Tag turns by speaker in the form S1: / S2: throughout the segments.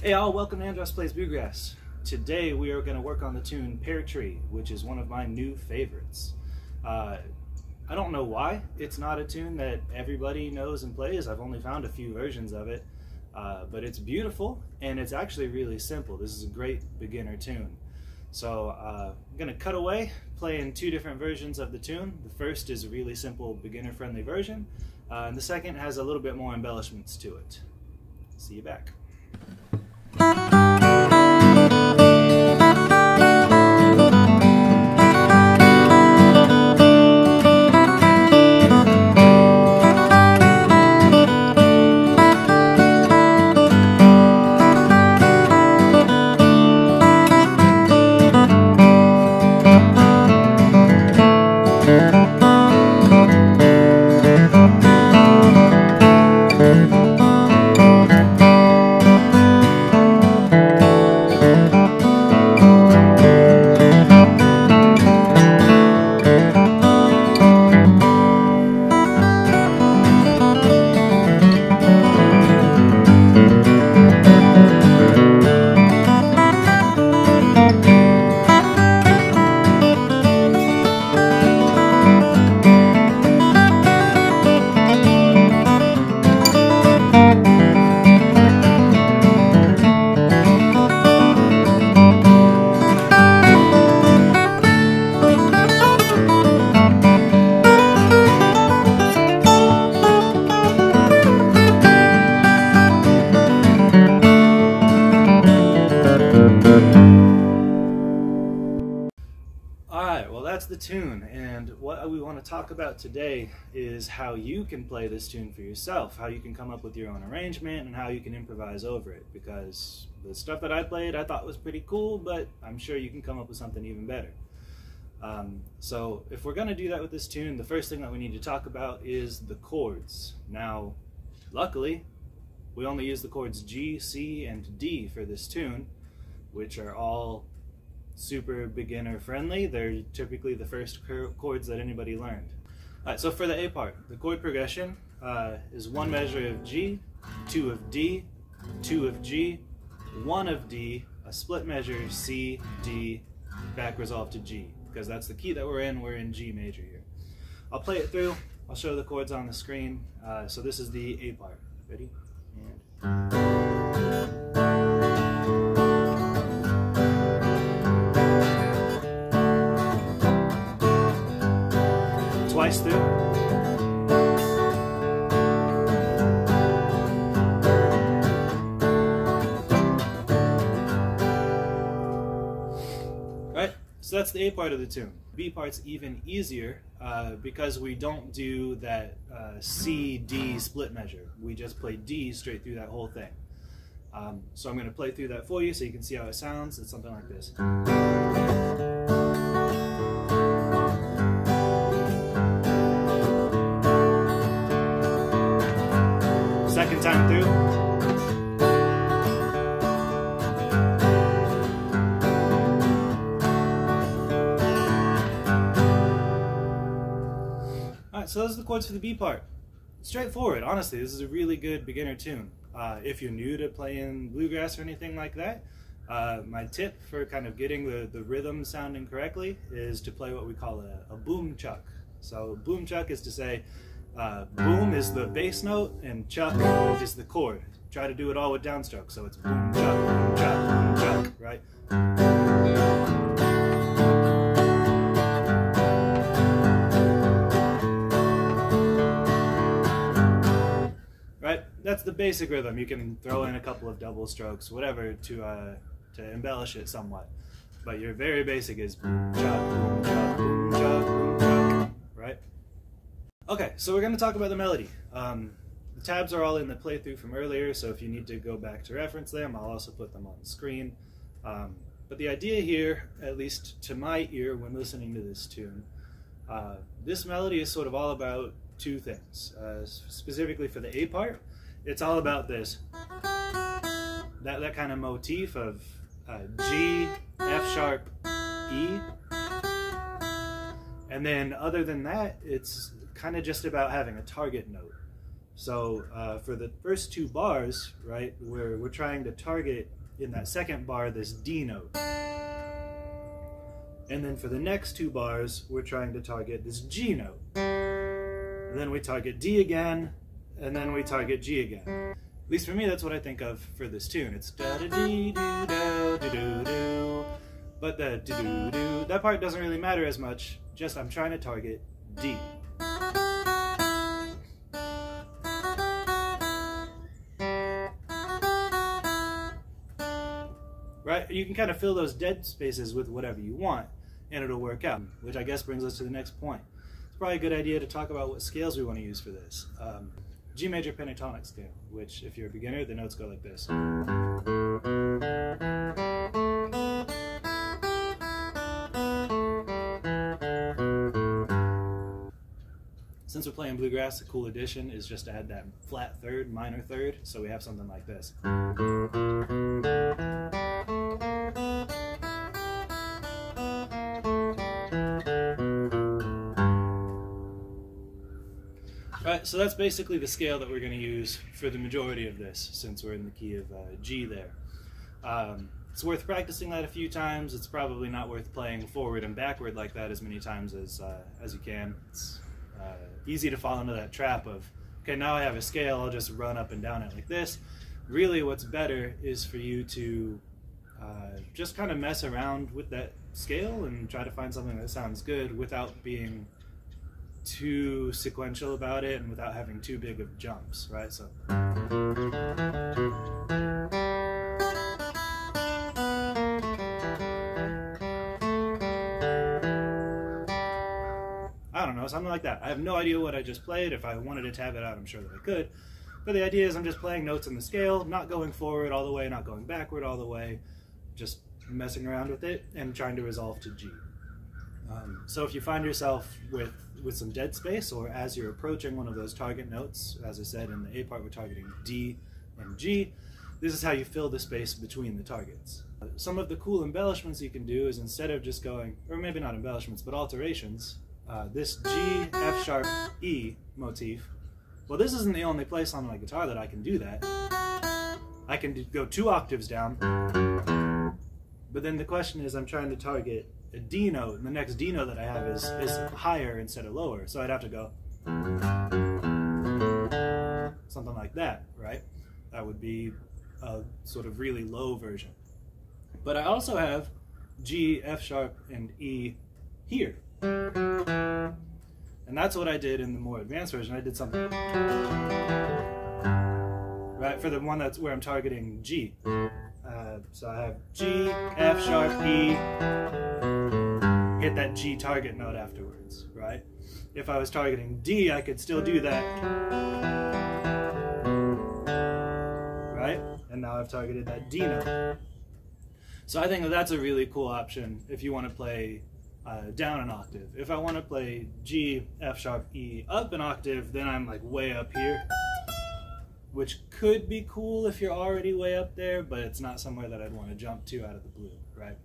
S1: Hey all, welcome to Andros Plays Bluegrass. Today we are going to work on the tune Peartree, which is one of my new favorites. I don't know why it's not a tune that everybody knows and plays. I've only found a few versions of it, but it's beautiful and it's actually really simple. This is a great beginner tune. So I'm going to cut away playing two different versions of the tune. The first is a really simple beginner-friendly version, and the second has a little bit more embellishments to it. See you back. Alright, well that's the tune, and what we want to talk about today is how you can play this tune for yourself, how you can come up with your own arrangement, and how you can improvise over it, because the stuff that I played I thought was pretty cool, but I'm sure you can come up with something even better. So if we're going to do that with this tune, the first thing that we need to talk about is the chords. Now, luckily, we only use the chords G, C, and D for this tune, which are all super beginner friendly. They're typically the first chords that anybody learned. Alright, so for the A part, the chord progression is one measure of G, two of D, two of G, one of D, a split measure C, D, back resolved to G, because that's the key that we're in G major here. I'll play it through, I'll show the chords on the screen. So this is the A part. Ready? And twice through. Right, so that's the A part of the tune. B part's even easier because we don't do that C, D split measure. We just play D straight through that whole thing. So I'm going to play through that for you so you can see how it sounds. It's something like this. Second time through. Alright, so those are the chords for the B part. Straightforward, honestly, this is a really good beginner tune. If you're new to playing bluegrass or anything like that, my tip for kind of getting the rhythm sounding correctly is to play what we call a boom chuck. So boom chuck is to say, boom is the bass note and chuck is the chord. Try to do it all with downstroke, so it's boom chuck, right? Right? That's the basic rhythm. You can throw in a couple of double strokes, whatever, to embellish it somewhat. But your very basic is boom chuck, boom chuck, boom chuck, boom chuck, right? Okay, so we're going to talk about the melody. The tabs are all in the playthrough from earlier, so if you need to go back to reference them, I'll also put them on the screen. But the idea here, at least to my ear when listening to this tune, this melody is sort of all about two things. Specifically for the A part, it's all about this, that kind of motif of G, F sharp, E. And then other than that, it's kind of just about having a target note. So for the first two bars, right, we're trying to target in that second bar this D note. And then for the next two bars, we're trying to target this G note. And then we target D again, and then we target G again. At least for me, that's what I think of for this tune. It's da-da-dee-doo-da-doo-doo-doo. But the do-do-do, that part doesn't really matter as much, just I'm trying to target D. Right? You can kind of fill those dead spaces with whatever you want, and it'll work out. Which I guess brings us to the next point. It's probably a good idea to talk about what scales we want to use for this. G major pentatonic scale, which if you're a beginner, the notes go like this. Since we're playing bluegrass, a cool addition is just to add that flat third, minor third, so we have something like this. Right, so that's basically the scale that we're going to use for the majority of this, since we're in the key of G there. It's worth practicing that a few times. It's probably not worth playing forward and backward like that as many times as you can. It's easy to fall into that trap of, okay, now I have a scale, I'll just run up and down it like this. Really what's better is for you to just kind of mess around with that scale and try to find something that sounds good without being too sequential about it and without having too big of jumps, right? So I don't know, something like that. I have no idea what I just played. If I wanted to tab it out, I'm sure that I could. But the idea is I'm just playing notes in the scale, not going forward all the way, not going backward all the way, just messing around with it and trying to resolve to G. So if you find yourself with some dead space, or as you're approaching one of those target notes, as I said in the A part we're targeting D and G, this is how you fill the space between the targets. Some of the cool embellishments you can do is instead of just going, or maybe not embellishments, but alterations, this G, F sharp, E motif, well, this isn't the only place on my guitar that I can do that. I can go 2 octaves down, but then the question is I'm trying to target a D note, and the next D note that I have is higher instead of lower, so I'd have to go something like that, right? That would be a sort of really low version. But I also have G, F sharp, and E here. And that's what I did in the more advanced version. I did something, right, for the one that's where I'm targeting G. So I have G, F sharp, E, hit that G target note afterwards, right? If I was targeting D, I could still do that, right? And now I've targeted that D note. So I think that that's a really cool option if you want to play down an octave. If I want to play G, F sharp, E up an octave, then I'm like way up here, which could be cool if you're already way up there, but it's not somewhere that I'd want to jump to out of the blue, right?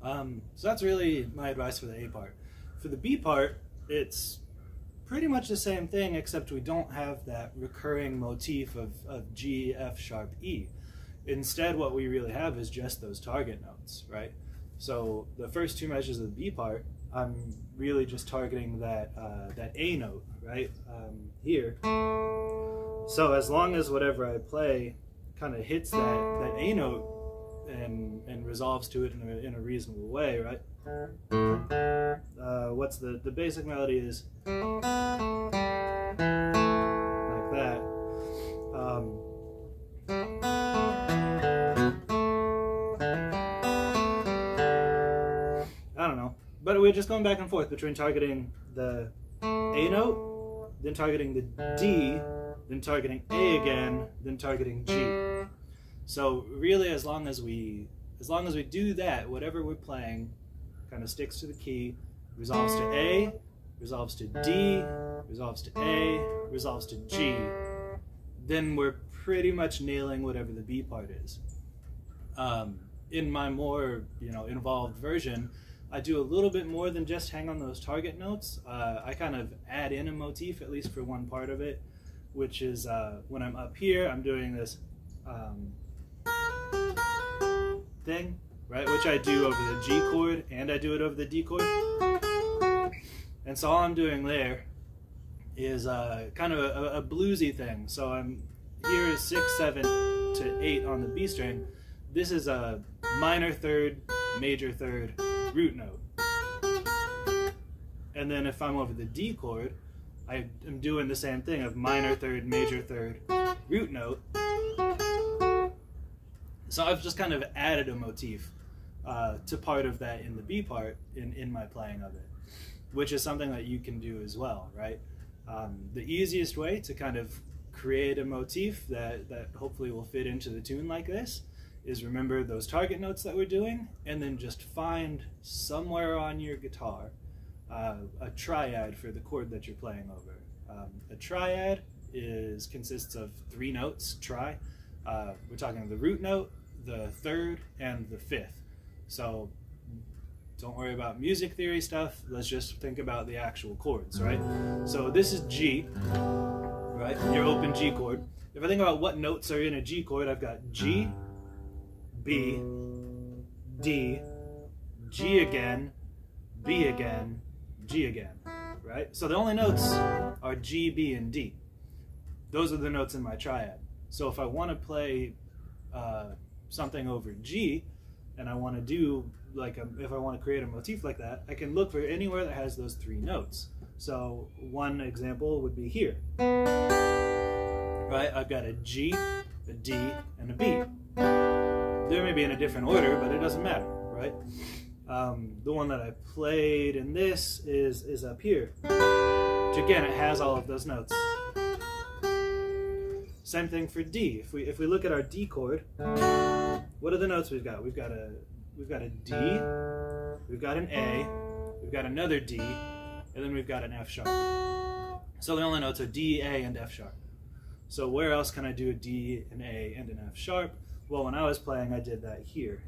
S1: So that's really my advice for the A part. For the B part, it's pretty much the same thing, except we don't have that recurring motif of G, F sharp, E. Instead, what we really have is just those target notes, right? So the first 2 measures of the B part, I'm really just targeting that that A note, right, here. So as long as whatever I play kind of hits that A note and resolves to it in a reasonable way, right? What's the basic melody is like that. I don't know, but we're just going back and forth between targeting the A note, then targeting the D, then targeting A again, then targeting G. So really, as long as we do that, whatever we're playing kind of sticks to the key, resolves to A, resolves to D, resolves to A, resolves to G, then we're pretty much nailing whatever the B part is. In my more involved version, I do a little bit more than just hang on those target notes. I kind of add in a motif, at least for one part of it, which is when I'm up here, I'm doing this thing, right, which I do over the G chord, and I do it over the D chord. And so all I'm doing there is kind of a bluesy thing. So here is 6, 7 to 8 on the B string. This is a minor third, major third, root note. And then if I'm over the D chord, I am doing the same thing of minor third, major third, root note. So I've just kind of added a motif to part of that in the B part in my playing of it, which is something that you can do as well, right? The easiest way to kind of create a motif that hopefully will fit into the tune like this is remember those target notes that we're doing, and then just find somewhere on your guitar a triad for the chord that you're playing over. A triad consists of 3 notes, tri. We're talking the root note, the third, and the fifth. So don't worry about music theory stuff, let's just think about the actual chords, right? So this is G, right? Your open G chord. If I think about what notes are in a G chord, I've got G, B, D, G again, B again, G again, right? So the only notes are G, B, and D. Those are the notes in my triad. So if I want to play something over G, and I want to do if I want to create a motif like that, I can look for anywhere that has those 3 notes. So one example would be here, right? I've got a G, a D, and a B. They may be in a different order, but it doesn't matter, right? The one that I played in this is up here, which again, it has all of those notes. Same thing for D. If we look at our D chord, what are the notes we've got? We've got a D, we've got an A, we've got another D, and then we've got an F sharp. So the only notes are D, A, and F sharp. So where else can I do a D, an A, and an F sharp? Well, when I was playing, I did that here.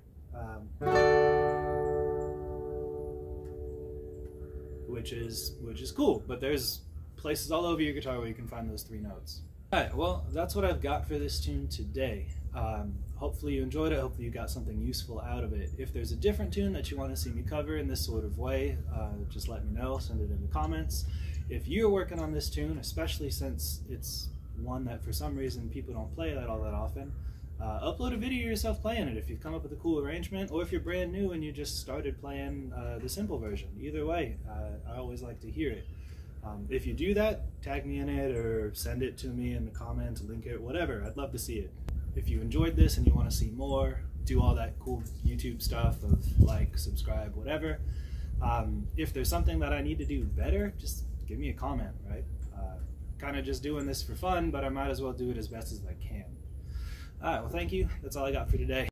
S1: Which is cool, but there's places all over your guitar where you can find those 3 notes. Alright, well, that's what I've got for this tune today. Hopefully you enjoyed it, hopefully you got something useful out of it. If there's a different tune that you want to see me cover in this sort of way, just let me know, send it in the comments. If you're working on this tune, especially since it's one that for some reason people don't play all that often, upload a video of yourself playing it if you've come up with a cool arrangement, or if you're brand new and you just started playing the simple version. Either way, I always like to hear it. If you do that, tag me in it or send it to me in the comments, link it, whatever. I'd love to see it. If you enjoyed this and you want to see more, do all that cool YouTube stuff of like, subscribe, whatever. If there's something that I need to do better, just give me a comment, right? Kind of just doing this for fun, but I might as well do it as best as I can. Alright, well thank you. That's all I got for today.